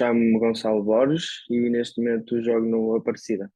Chamo-me Gonçalo Borges e neste momento jogo no Aparecida.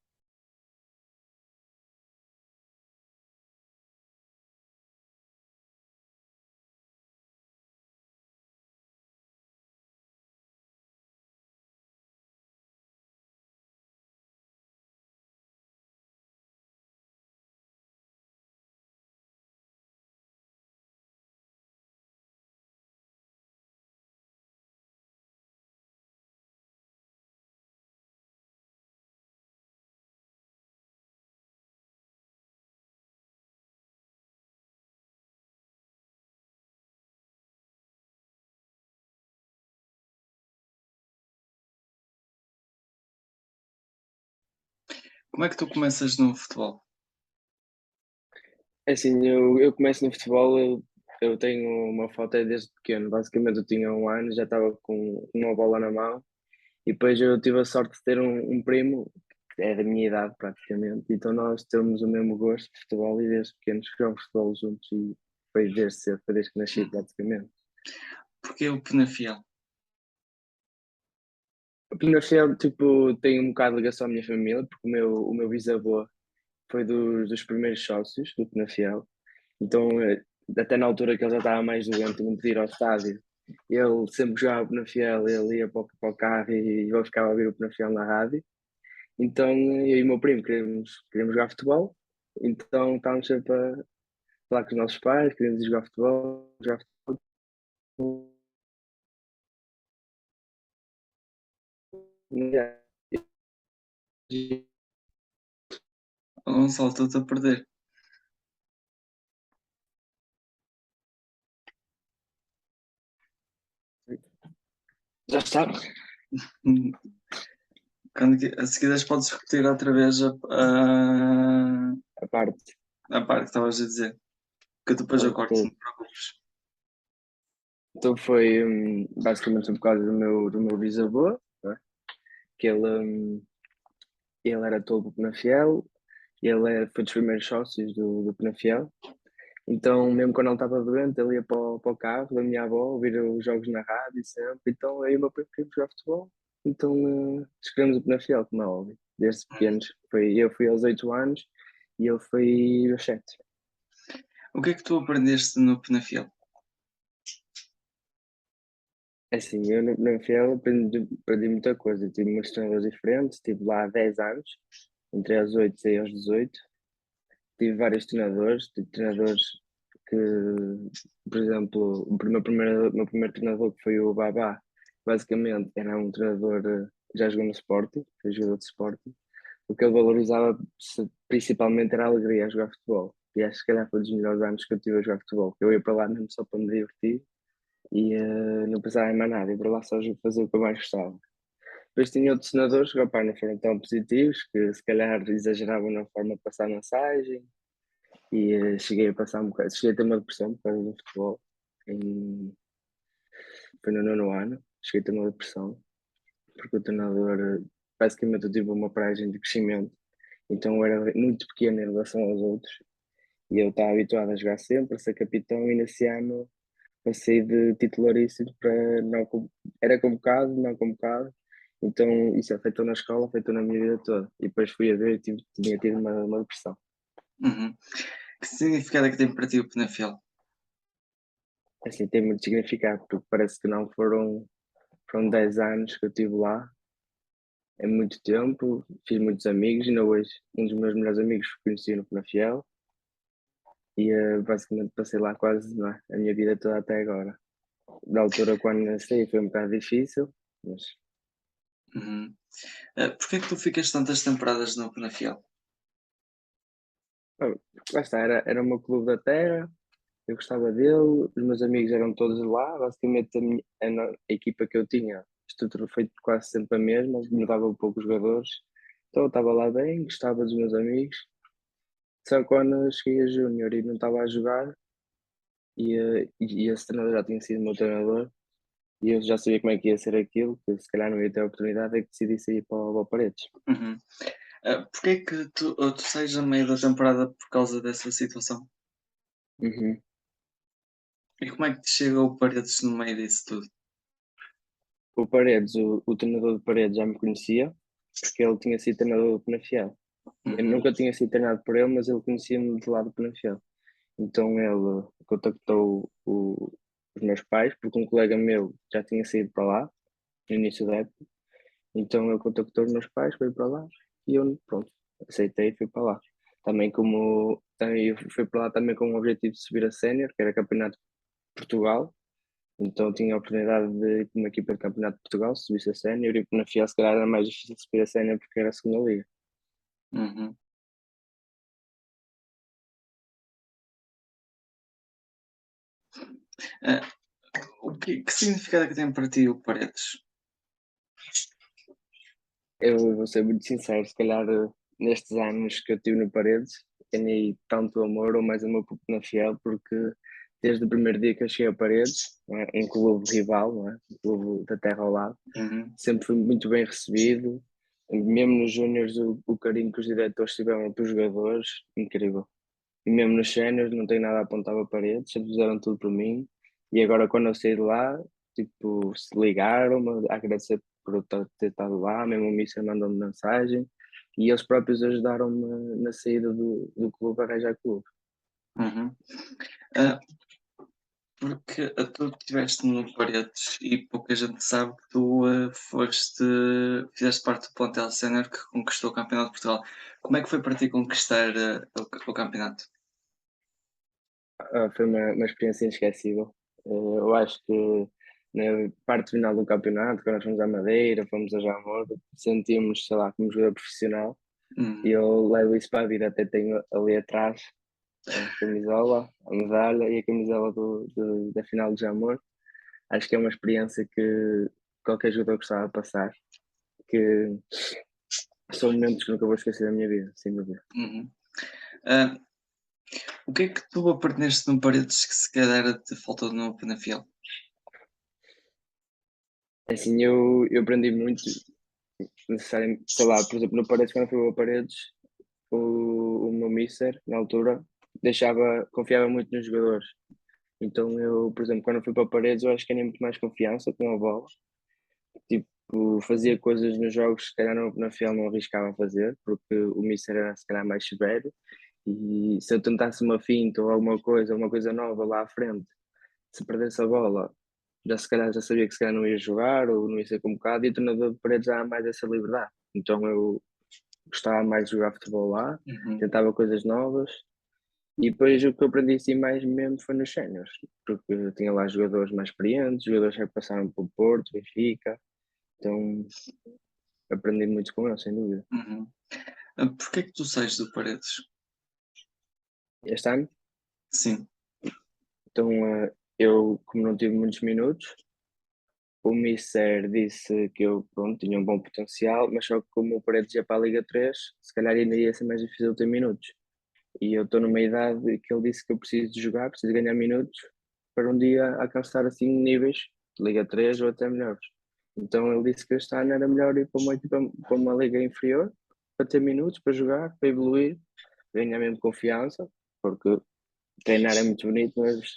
Como é que tu começas no futebol? É assim, eu começo no futebol, eu tenho uma foto aí desde pequeno. Basicamente eu tinha 1 ano, já estava com uma bola na mão e depois eu tive a sorte de ter um primo que é da minha idade praticamente. Então nós temos o mesmo gosto de futebol e desde pequenos jogamos futebol juntos e foi desde cedo, foi desde que nasci Uhum. praticamente. Porquê o Penafiel? O Penafiel, tipo, tem um bocado de ligação à minha família, porque o meu bisavô foi dos primeiros sócios do Penafiel. Então, até na altura que ele já estava mais doente, não podia ir ao estádio, ele sempre jogava o Penafiel, ele ia para o carro e eu ficava a ouvir o Penafiel na rádio. Então, eu e o meu primo queríamos jogar futebol, então estávamos sempre a falar com os nossos pais, queríamos ir jogar futebol, jogar futebol. Oh, Gonçalo, estou-te a perder. Já está? Hum, se quiseres podes repetir outra vez A parte. a parte que estavas a dizer, que depois eu corto, Ok. não te preocupes. Então foi basicamente por causa do meu bisavô, né? Que ele era todo do Penafiel, foi dos primeiros sócios do Penafiel. Então, mesmo quando ele estava doente, ele ia para o carro da minha avó, ouvir os jogos na rádio sempre. Então, aí o meu primo queria jogar futebol. Então, escolhemos o Penafiel, como é óbvio, desde pequenos. Eu fui aos 8 anos e ele foi aos 7. O que é que tu aprendeste no Penafiel? Assim, eu no Penafiel aprendi muita coisa. Tive muitos treinadores diferentes, estive lá há 10 anos, entre aos 8 e aos 18. Tive vários treinadores, tive treinadores que, por exemplo, o meu primeiro treinador que foi o Babá, basicamente era um treinador, já jogou no Sporting, foi jogador de Sporting. O que ele valorizava principalmente era a alegria a jogar futebol. E acho que se calhar foi dos melhores anos que eu tive a jogar futebol. Eu ia para lá mesmo só para me divertir e não pensava em mais nada, ia para lá só fazer o que eu mais gostava. Depois tinha outros treinadores que opá, não foram tão positivos, que se calhar exageravam na forma de passar a mensagem, e cheguei a passar um bocado, cheguei a ter uma depressão por causa do futebol. Em, Foi no nono ano, cheguei a ter uma depressão, porque o treinador, basicamente eu tive uma paragem de crescimento, então eu era muito pequeno em relação aos outros, e eu estava habituado a jogar sempre, a ser capitão, e nesse ano passei de titularíssimo para não, era convocado, não convocado, então isso afetou na escola, afetou na minha vida toda, e depois fui a ver e tinha tido uma depressão. Uhum. Que significado é que tem para ti o Penafiel? Assim, tem muito significado, porque parece que não foram 10 anos que eu estive lá, é muito tempo, fiz muitos amigos, ainda hoje um dos meus melhores amigos conheci no Penafiel e basicamente passei lá quase, não é, a minha vida toda até agora. Na altura quando nasci foi um bocado difícil, mas Uhum. Porquê é que tu ficas tantas temporadas no Penafiel? pá, lá está, era o meu clube da terra, eu gostava dele, os meus amigos eram todos lá, basicamente a equipa que eu tinha, a estrutura foi quase sempre a mesma, mudava um pouco os jogadores, então eu estava lá bem, gostava dos meus amigos. Só quando cheguei a Júnior e não estava a jogar, e esse treinador já tinha sido o meu treinador, e eu já sabia como é que ia ser aquilo, que se calhar não ia ter a oportunidade, é que decidi sair para o Paredes. Uhum. Porquê é que tu sais a meio da temporada por causa dessa situação? Uhum. E como é que te chega o Paredes no meio disso tudo? O Paredes, o treinador de Paredes já me conhecia, porque ele tinha sido treinador do Penafiel. Eu Uhum. nunca tinha sido treinado por ele, mas ele conhecia-me de lá do Penafiel. Então ele contactou os meus pais, porque um colega meu já tinha saído para lá, no início da época. Então ele contactou os meus pais, foi para lá, e eu, pronto, aceitei e fui para lá. Também como também eu fui para lá também com o objetivo de subir a sénior, que era Campeonato de Portugal. Então tinha a oportunidade de ir para uma equipa de Campeonato de Portugal, se subisse a sénior, e na FIA se calhar era mais difícil subir a sénior porque era a segunda liga. Uhum. Ah, que significado é que tem para ti o Paredes? Eu vou ser muito sincero, se calhar nestes anos que eu tive no Paredes, ganhei tanto amor ou mais amor por Penafiel, porque desde o primeiro dia que eu cheguei a Paredes, não é, um clube rival, não é, um clube da terra ao lado, Uhum. sempre fui muito bem recebido, mesmo nos Júniors o carinho que os diretores tiveram para os jogadores, incrível. E mesmo nos séniores não tenho nada a apontar para Paredes, sempre fizeram tudo por mim, e agora quando eu saí de lá, tipo, se ligaram-me a agradecer por eu ter estado lá, mesmo o Mister mandou-me mensagem e eles próprios ajudaram-me na saída do clube a arranjar clube. Uhum. Ah, porque tu estiveste no Paredes e pouca gente sabe que tu fizeste parte do plantel sénior que conquistou o Campeonato de Portugal. Como é que foi para ti conquistar o campeonato? Foi uma experiência inesquecível. Eu acho que na parte final do campeonato, quando nós fomos à Madeira, fomos a Jamor, sentíamos, sei lá, como jogador profissional e Uhum. eu levo isso para a vida, até tenho ali atrás a camisola, a medalha e a camisola da final de Jamor. Acho que é uma experiência que qualquer jogador gostava de passar, que são momentos que nunca vou esquecer da minha vida, sem dúvida. Uhum. Ah, o que é que tu aprendeste no Paredes que se calhar te faltou no Penafiel? Assim, eu aprendi muito, necessariamente, sei lá, por exemplo, no Paredes, quando fui ao Paredes, o meu mister, na altura, confiava muito nos jogadores. Então eu, por exemplo, quando fui para o Paredes, eu acho que ganhei muito mais confiança com a bola. Tipo, fazia coisas nos jogos que se calhar na final não arriscava fazer, porque o mister era se calhar mais severo. E se eu tentasse uma finta ou alguma coisa, uma coisa nova lá à frente, se perdesse a bola, já se calhar já sabia que se calhar não ia jogar ou não ia ser convocado, e o treinador de Paredes dava mais essa liberdade. Então eu gostava mais de jogar futebol lá, Uhum. tentava coisas novas, e depois o que eu aprendi assim mais mesmo foi nos séniores, porque eu tinha lá jogadores mais experientes, jogadores que passaram pelo Porto, Benfica, então aprendi muito com eles, sem dúvida. Uhum. Porquê é que tu sais do Paredes? Este ano, Sim. então eu, como não tive muitos minutos, o Mister disse que eu, pronto, tinha um bom potencial, mas só que como o Paredes ia para a Liga 3, se calhar ainda ia ser mais difícil ter minutos. E eu estou numa idade que ele disse que eu preciso de jogar, preciso de ganhar minutos para um dia alcançar assim níveis de Liga 3 ou até melhores. Então ele disse que este ano era melhor ir para uma equipa, para uma liga inferior, para ter minutos, para jogar, para evoluir, ganhar mesmo confiança, porque treinar é muito bonito, mas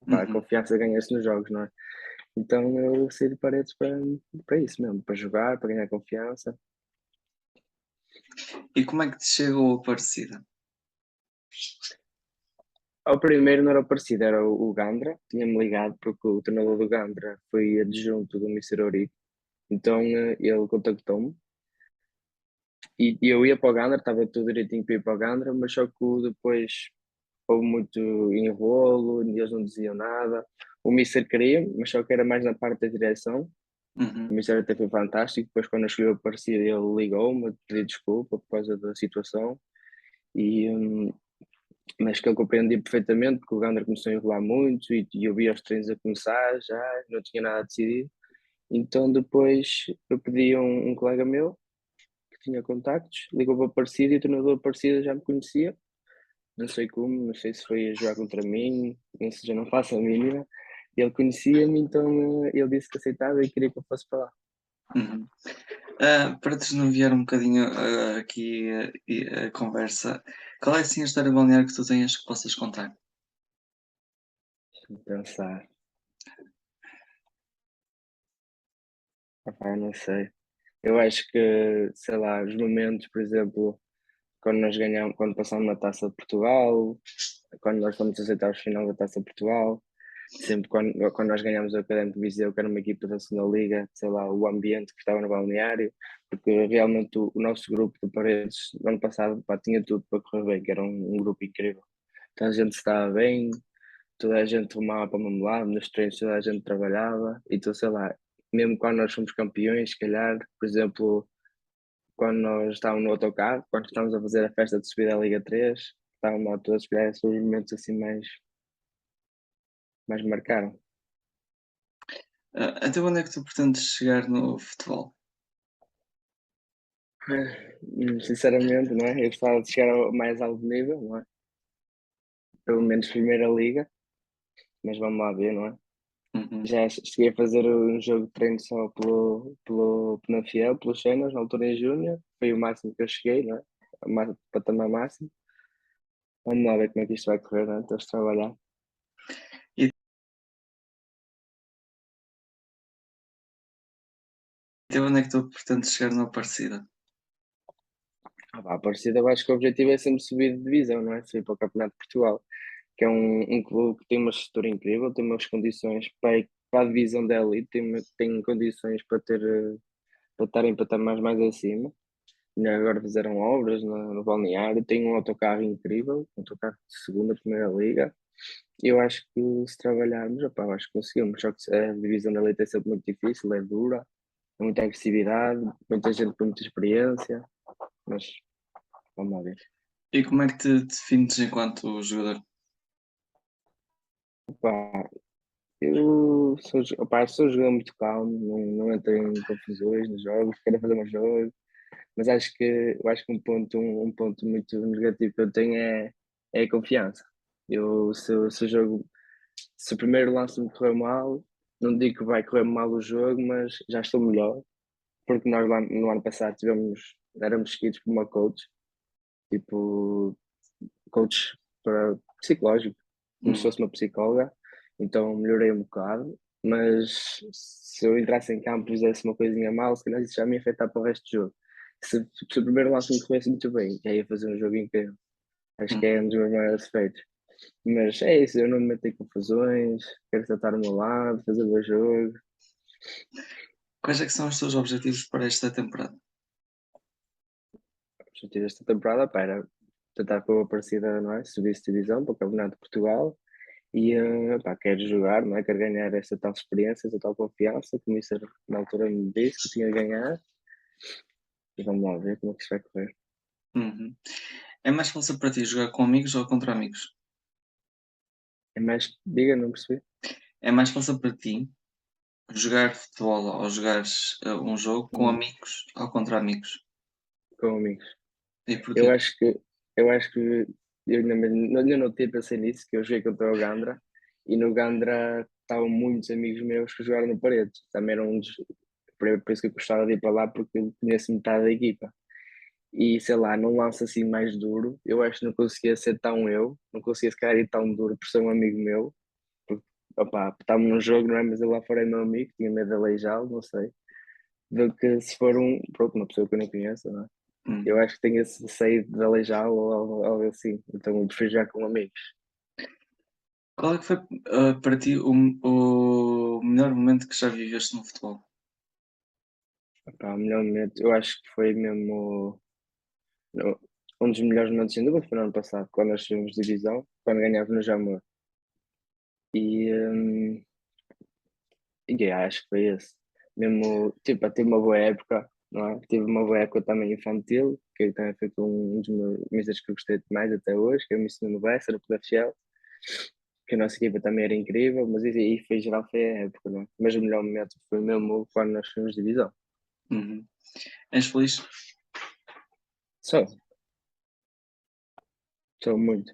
pá, a Uhum. confiança ganha-se nos jogos, não é? Então eu saí de Paredes para isso mesmo, para jogar, para ganhar confiança. E como é que te chegou a Aparecida? Ao primeiro não era o parecido, era o Gandra, tinha-me ligado porque o treinador do Gandra foi adjunto do Mister Eurico, então ele contactou-me e eu ia para o Gandra, estava tudo direitinho para ir para o Gandra, mas só que depois houve muito enrolo, eles não diziam nada. O Mister queria, mas só que era mais na parte da direção. O Uhum. Mister até foi fantástico, depois quando eu cheguei a Aparecida ele ligou-me, pediu desculpa por causa da situação. E, mas que eu compreendi perfeitamente, porque o Gandra começou a enrolar muito e eu via os treinos a começar já, não tinha nada decidido. Então depois eu pedi a um colega meu que tinha contactos, ligou para a Aparecida e o treinador da Aparecida já me conhecia, não sei como, não sei se foi a jogar contra mim, não sei, já não faço a mínima. Ele conhecia-me, então ele disse que aceitava e queria que eu fosse para lá. Uhum. Para desviar um bocadinho aqui a conversa, qual é assim a história balnear que tu tenhas que possas contar? Deixa-me pensar. Epá, eu não sei. Eu acho que, sei lá, os momentos, por exemplo, quando nós ganhamos, quando passamos na Taça de Portugal, quando nós fomos aceitar os final da Taça de Portugal, sempre quando nós ganhamos o Académico de Viseu, que era uma equipa da segunda Liga, sei lá, o ambiente que estava no balneário, porque realmente o nosso grupo de Paredes, no ano passado, pá, tinha tudo para correr bem, que era um grupo incrível. Toda a gente estava bem, toda a gente rumava para o mesmo lado, nos treinos toda a gente trabalhava, e então, sei lá, mesmo quando nós fomos campeões, se calhar, por exemplo, quando nós estávamos no autocarro, quando estávamos a fazer a festa de subida à Liga 3, estávamos lá todos, se calhar, esses momentos assim mais marcaram. Até onde é que tu pretendes chegar no futebol? Sinceramente, não é? Eu gostava de chegar ao mais alto nível, não é? Pelo menos Primeira Liga, mas vamos lá ver, não é? Uhum. Já cheguei a fazer um jogo de treino só pelo Penafiel, pelos Cenas, na altura em Júnior, foi o máximo que eu cheguei, não é? O patamar máximo. Vamos lá ver como é que isto vai correr, não é? Estou a trabalhar. E até onde é que tu pretendes chegar na Aparecida? A Aparecida, eu acho que o objetivo é sempre subir de divisão, não é? Subir para o Campeonato de Portugal, que é um clube que tem uma estrutura incrível, tem umas condições para a divisão da elite, tem condições para estar em patamares mais acima. Ainda agora fizeram obras no balneário, tem um autocarro incrível, um autocarro de segunda, primeira liga. Eu acho que se trabalharmos, opá, eu acho que conseguimos, só que a divisão da elite é sempre muito difícil, é dura, é muita agressividade, muita gente com muita experiência, mas vamos lá ver. E como é que te defines enquanto jogador? Opá, eu sou um jogador muito calmo, não entro em confusões nos jogos, quero fazer um jogo, mas eu acho que um ponto muito negativo que eu tenho é a confiança. Se o jogo, se o primeiro lance me correr mal, não digo que vai correr mal o jogo, mas já estou melhor, porque nós lá no ano passado éramos seguidos por uma coach, tipo, coach para psicológico, como se Hum. fosse uma psicóloga, então melhorei um bocado, mas se eu entrasse em campo e fizesse uma coisinha mal, se calhar isso já me ia afetar para o resto do jogo. Se o primeiro lance me corresse muito bem, já ia fazer um jogo incrível. Acho que Hum. é um dos meus maiores defeitos. Mas é isso, eu não me meto em confusões, quero só estar ao meu lado, fazer o meu jogo. Quais é que são os teus objetivos para esta temporada? O objetivo desta temporada pá, era tentar com a Aparecida, não é? Subir-se divisão para o Campeonato de Portugal. E pá, quero jogar, não é? Quero ganhar esta tal experiência, esta tal confiança, que o Mister na altura me disse que tinha de ganhar. E vamos lá ver como é que isto vai correr. Uhum. É mais fácil para ti jogar com amigos ou contra amigos? É mais, diga, não percebi? É mais fácil para ti jogar futebol ou jogares um jogo com Hum, amigos ou contra amigos? com amigos. E porquê? Eu acho que, eu acho que, eu não tinha pensei nisso, que eu joguei contra o Gandra, e no Gandra estavam muitos amigos meus que jogaram no Paredes. Também era um dos, por isso que eu gostava de ir para lá, porque eu conheço metade da equipa. E sei lá, num lance assim mais duro, eu acho que não conseguia ser tão eu, não conseguia se calhar ir tão duro por ser um amigo meu, porque opá, estávamos num jogo, não é? Mas ele lá fora é meu amigo, tinha medo de aleijá-lo, não sei, do que se for pronto, uma pessoa que eu não conheço, não é? Eu Uhum. acho que tenho esse receio de aleijá-lo ou algo assim, então eu prefiro jogar com amigos. Qual é que foi para ti o melhor momento que já viveste no futebol? Opá, o melhor momento, eu acho que foi mesmo no- um dos melhores momentos sem dúvida foi no ano passado, quando nós tivemos divisão, quando ganhávamos no Jamor. E, acho que foi esse. Mesmo, tipo, a ter uma boa época, não é? Tive uma boa época também infantil, que também foi um dos meus mísseis que eu gostei mais até hoje, que é o Mister no Bessa, no Penafiel, que a nossa equipa também era incrível, mas isso aí foi geral, foi a época, não é? Mas o melhor momento foi mesmo quando nós fomos divisão. Uhum. És feliz? Só, só muito.